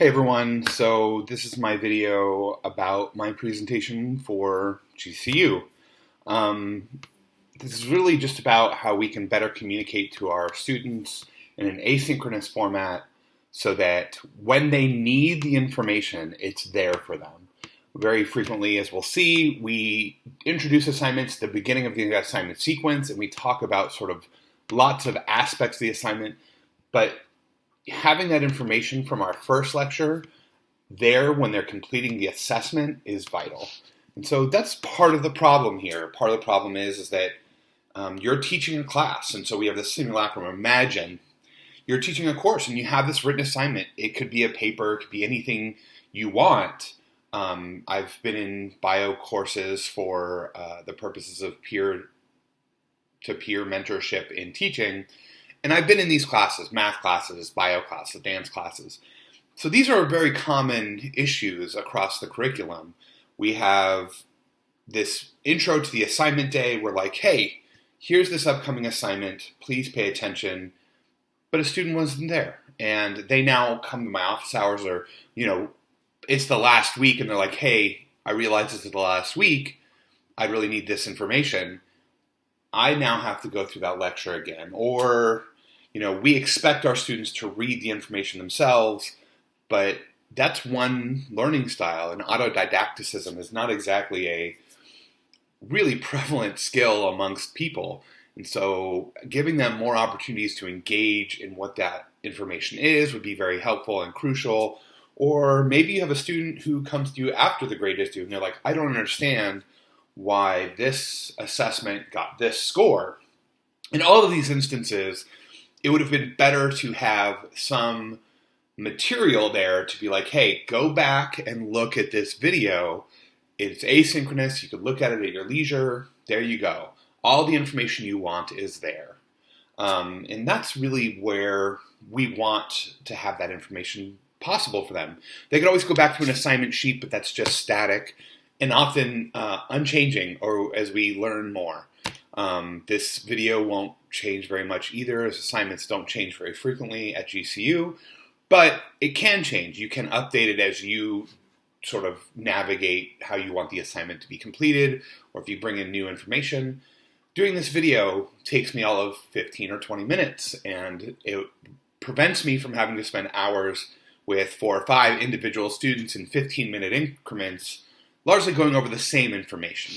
Hey everyone, so this is my video about my presentation for GCU. Um, this is really just about how we can better communicate to our students in an asynchronous format so that when they need the information, it's there for them. Very frequently, as we'll see, we introduce assignments at the beginning of the assignment sequence and we talk about sort of lots of aspects of the assignment, but having that information from our first lecture there when they're completing the assessment is vital. And so that's part of the problem here. Part of the problem is that you're teaching a class, and so we have this simulacrum. Imagine you're teaching a course and you have this written assignment. It could be a paper, it could be anything you want. I've been in bio courses for the purposes of peer-to-peer mentorship in teaching, and I've been in these classes, math classes, bio classes, dance classes. So these are very common issues across the curriculum. We have this intro to the assignment day. We're like, hey, here's this upcoming assignment. Please pay attention. But a student wasn't there. And they now come to my office hours or, it's the last week and they're like, hey, I realize this is the last week. I really need this information. I now have to go through that lecture again. Or, we expect our students to read the information themselves, but that's one learning style, and autodidacticism is not exactly a really prevalent skill amongst people. And so giving them more opportunities to engage in what that information is would be very helpful and crucial. Or maybe you have a student who comes to you after the grade is due, and they're like, I don't understand why this assessment got this score. In all of these instances, it would have been better to have some material there to be like, hey, go back and look at this video. It's asynchronous. You could look at it at your leisure. There you go. All the information you want is there. And that's really where we want to have that information possible for them. They could always go back to an assignment sheet, but that's just static and often unchanging, or as we learn more. This video won't change very much either, as assignments don't change very frequently at GCU, but it can change. You can update it as you sort of navigate how you want the assignment to be completed, or if you bring in new information. Doing this video takes me all of 15 or 20 minutes, and it prevents me from having to spend hours with 4 or 5 individual students in 15-minute increments, largely going over the same information.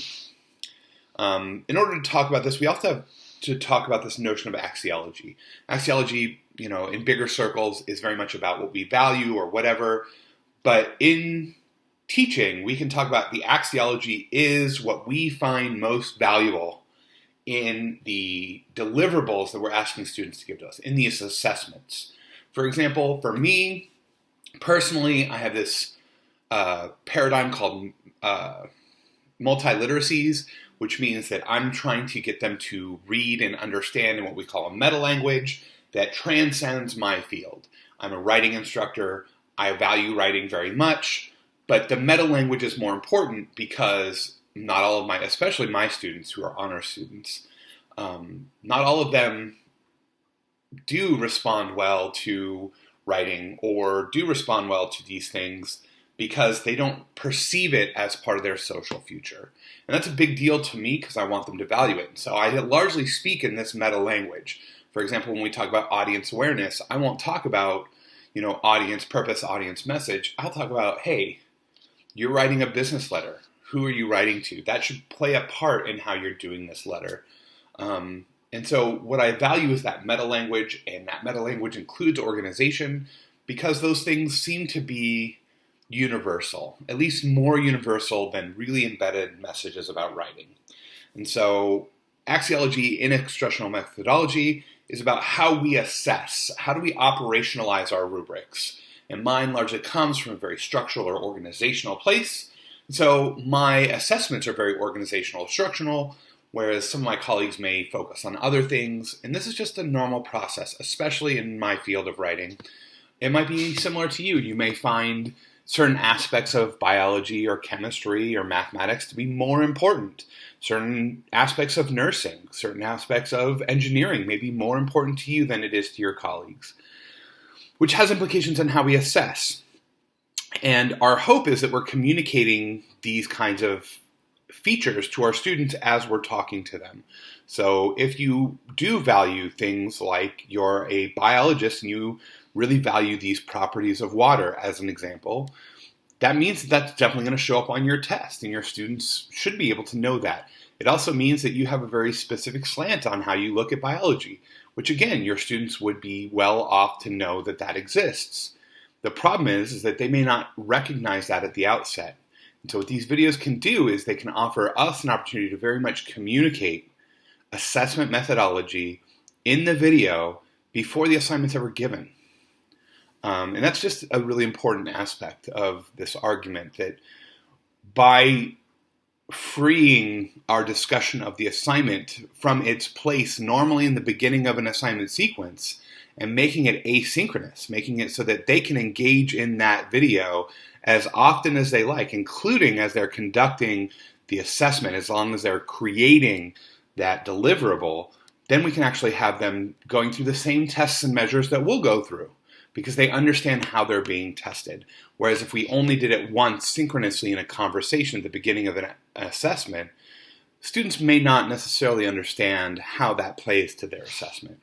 In order to talk about this, we also have to talk about this notion of axiology. Axiology, in bigger circles is very much about what we value or whatever, but in teaching, we can talk about the axiology is what we find most valuable in the deliverables that we're asking students to give to us, in these assessments. For example, for me, personally, I have this paradigm called multiliteracies, which means that I'm trying to get them to read and understand in what we call a meta-language that transcends my field. I'm a writing instructor. I value writing very much, but the meta-language is more important because not all of especially my students who are honor students, not all of them do respond well to writing or do respond well to these things because they don't perceive it as part of their social future. And that's a big deal to me because I want them to value it. So I largely speak in this meta language. For example, when we talk about audience awareness, I won't talk about, audience purpose, audience message. I'll talk about, hey, you're writing a business letter. Who are you writing to? That should play a part in how you're doing this letter. And so what I value is that meta language, and that meta language includes organization because those things seem to be universal, at least more universal than really embedded messages about writing. And so axiology in instructional methodology is about how we assess, how do we operationalize our rubrics. And mine largely comes from a very structural or organizational place. So my assessments are very organizational, instructional, whereas some of my colleagues may focus on other things. And this is just a normal process, especially in my field of writing. It might be similar to you. You may find certain aspects of biology or chemistry or mathematics to be more important. Certain aspects of nursing, certain aspects of engineering may be more important to you than it is to your colleagues, which has implications on how we assess. And our hope is that we're communicating these kinds of features to our students as we're talking to them. So if you do value things like you're a biologist and you really value these properties of water, as an example, that means that that's definitely going to show up on your test, and your students should be able to know that. It also means that you have a very specific slant on how you look at biology, which again, your students would be well off to know that that exists. The problem is that they may not recognize that at the outset. And so what these videos can do is they can offer us an opportunity to very much communicate assessment methodology in the video before the assignment's ever given. And that's just a really important aspect of this argument, that by freeing our discussion of the assignment from its place normally in the beginning of an assignment sequence and making it asynchronous, making it so that they can engage in that video as often as they like, including as they're conducting the assessment, as long as they're creating that deliverable, then we can actually have them going through the same tests and measures that we'll go through, because they understand how they're being tested. Whereas if we only did it once synchronously in a conversation at the beginning of an assessment, students may not necessarily understand how that plays to their assessment.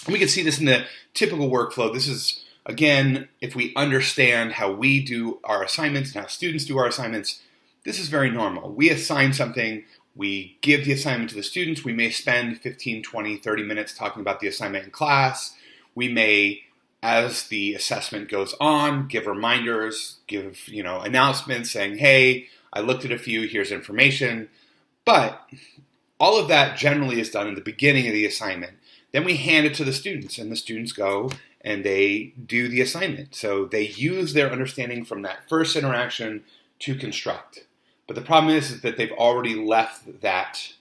And we can see this in the typical workflow. This is, again, if we understand how we do our assignments and how students do our assignments, this is very normal. We assign something, we give the assignment to the students, we may spend 15, 20, 30 minutes talking about the assignment in class. We may, as the assessment goes on, give reminders, give announcements saying, hey, I looked at a few, here's information. But all of that generally is done in the beginning of the assignment. Then we hand it to the students, and the students go and they do the assignment. So they use their understanding from that first interaction to construct. But the problem is that they've already left that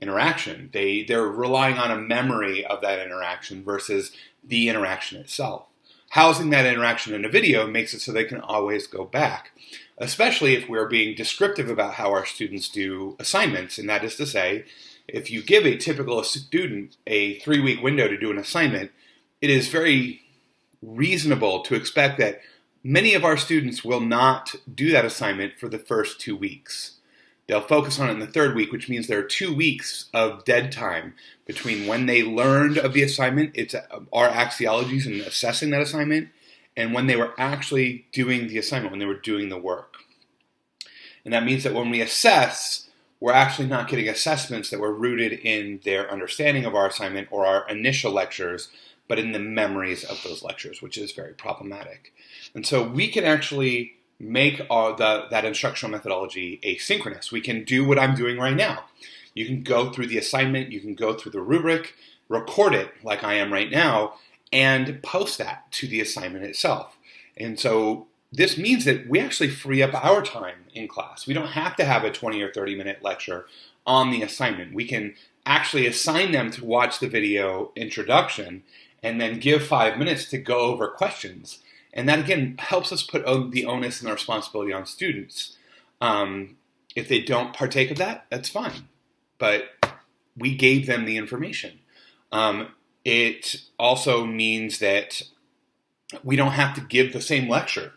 interaction. They're relying on a memory of that interaction versus the interaction itself. Housing that interaction in a video makes it so they can always go back, especially if we're being descriptive about how our students do assignments. And that is to say, if you give a typical student a 3-week window to do an assignment, it is very reasonable to expect that many of our students will not do that assignment for the first 2 weeks. They'll focus on it in the 3rd week, which means there are 2 weeks of dead time between when they learned of the assignment, it's our axiologies and assessing that assignment, and when they were actually doing the assignment, when they were doing the work. And that means that when we assess, we're actually not getting assessments that were rooted in their understanding of our assignment or our initial lectures, but in the memories of those lectures, which is very problematic. And so we can actually make that instructional methodology asynchronous. We can do what I'm doing right now. You can go through the assignment, you can go through the rubric, record it like I am right now, and post that to the assignment itself. And so this means that we actually free up our time in class. We don't have to have a 20 or 30-minute lecture on the assignment. We can actually assign them to watch the video introduction and then give 5 minutes to go over questions. And that, again, helps us put the onus and the responsibility on students. If they don't partake of that, that's fine. But we gave them the information. It also means that we don't have to give the same lecture.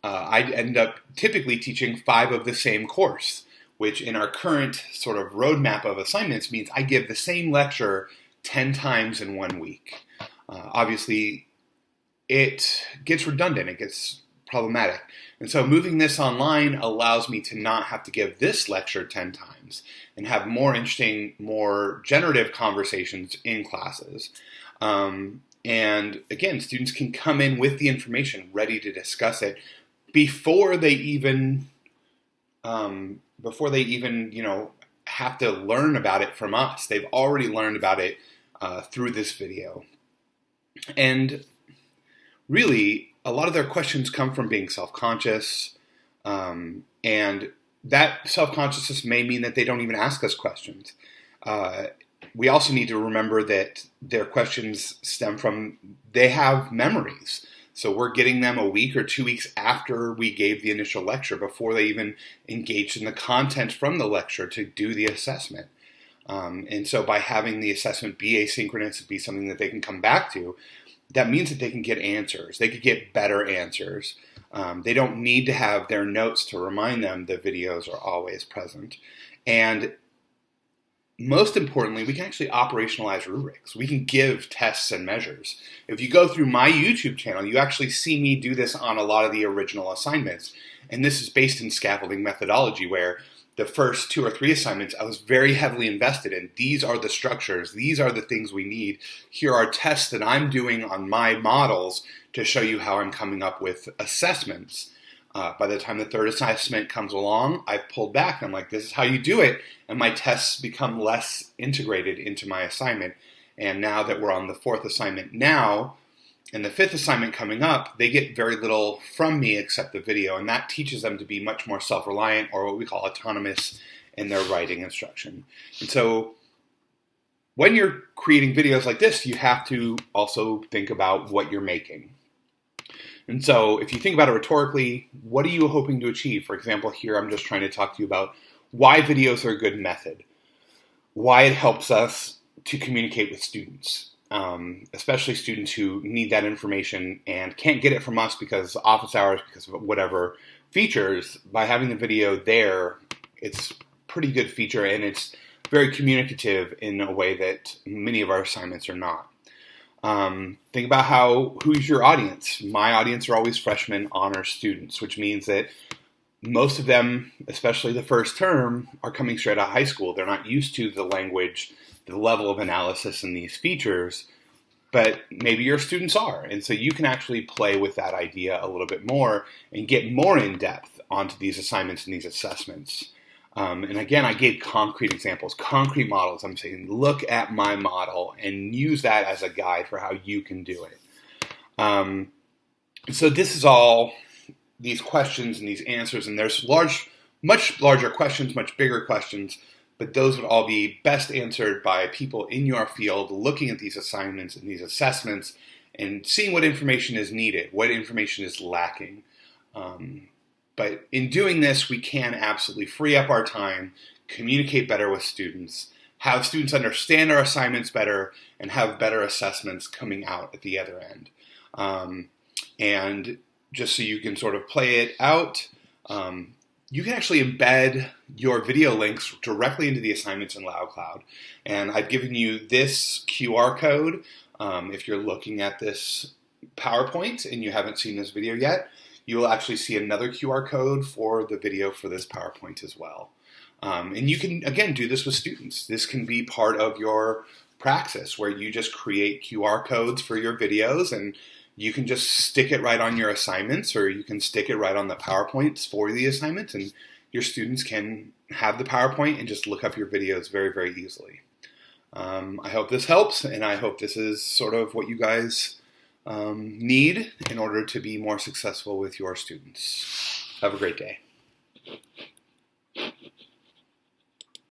I end up typically teaching 5 of the same course, which in our current sort of roadmap of assignments means I give the same lecture 10 times in 1 week. Obviously, it gets redundant, it gets problematic. And so moving this online allows me to not have to give this lecture 10 times and have more interesting, more generative conversations in classes. And again, students can come in with the information ready to discuss it before they even have to learn about it from us. They've already learned about it through this video. And really, a lot of their questions come from being self-conscious, and that self-consciousness may mean that they don't even ask us questions. We also need to remember that their questions stem from, they have memories. So we're getting them a week or 2 weeks after we gave the initial lecture, before they even engaged in the content from the lecture to do the assessment. And so by having the assessment be asynchronous, be something that they can come back to, that means that they can get answers. They could get better answers. They don't need to have their notes to remind them the videos are always present. And most importantly, we can actually operationalize rubrics. We can give tests and measures. If you go through my YouTube channel, you actually see me do this on a lot of the original assignments. And this is based in scaffolding methodology, where the first 2 or 3 assignments I was very heavily invested in. These are the structures. These are the things we need. Here are tests that I'm doing on my models to show you how I'm coming up with assessments. By the time the 3rd assessment comes along, I've pulled back. I'm like, this is how you do it. And my tests become less integrated into my assignment. And now that we're on the 4th assignment now, and the 5th assignment coming up, they get very little from me except the video. And that teaches them to be much more self-reliant, or what we call autonomous, in their writing instruction. And so when you're creating videos like this, you have to also think about what you're making. And so if you think about it rhetorically, what are you hoping to achieve? For example, here I'm just trying to talk to you about why videos are a good method, why it helps us to communicate with students, especially students who need that information and can't get it from us because of office hours, because of whatever features. By having the video there, it's a pretty good feature, and it's very communicative in a way that many of our assignments are not. Think about who's your audience. My audience are always freshman honors students, which means that most of them, especially the first term, are coming straight out of high school. They're not used to the language, the level of analysis in these features, but maybe your students are. And so you can actually play with that idea a little bit more and get more in depth onto these assignments and these assessments. And again, I gave concrete examples, concrete models. I'm saying, look at my model and use that as a guide for how you can do it. So this is all these questions and these answers, and there's much larger questions, much bigger questions, but those would all be best answered by people in your field looking at these assignments and these assessments and seeing what information is needed, what information is lacking. But in doing this, we can absolutely free up our time, communicate better with students, have students understand our assignments better, and have better assessments coming out at the other end. And just so you can sort of play it out, you can actually embed your video links directly into the assignments in LoudCloud. And I've given you this QR code. If you're looking at this PowerPoint and you haven't seen this video yet, you will actually see another QR code for the video for this PowerPoint as well. And you can, again, do this with students. This can be part of your praxis where you just create QR codes for your videos, and you can just stick it right on your assignments, or you can stick it right on the PowerPoints for the assignments, and your students can have the PowerPoint and just look up your videos very, very easily. I hope this helps, and I hope this is sort of what you guys need in order to be more successful with your students. Have a great day.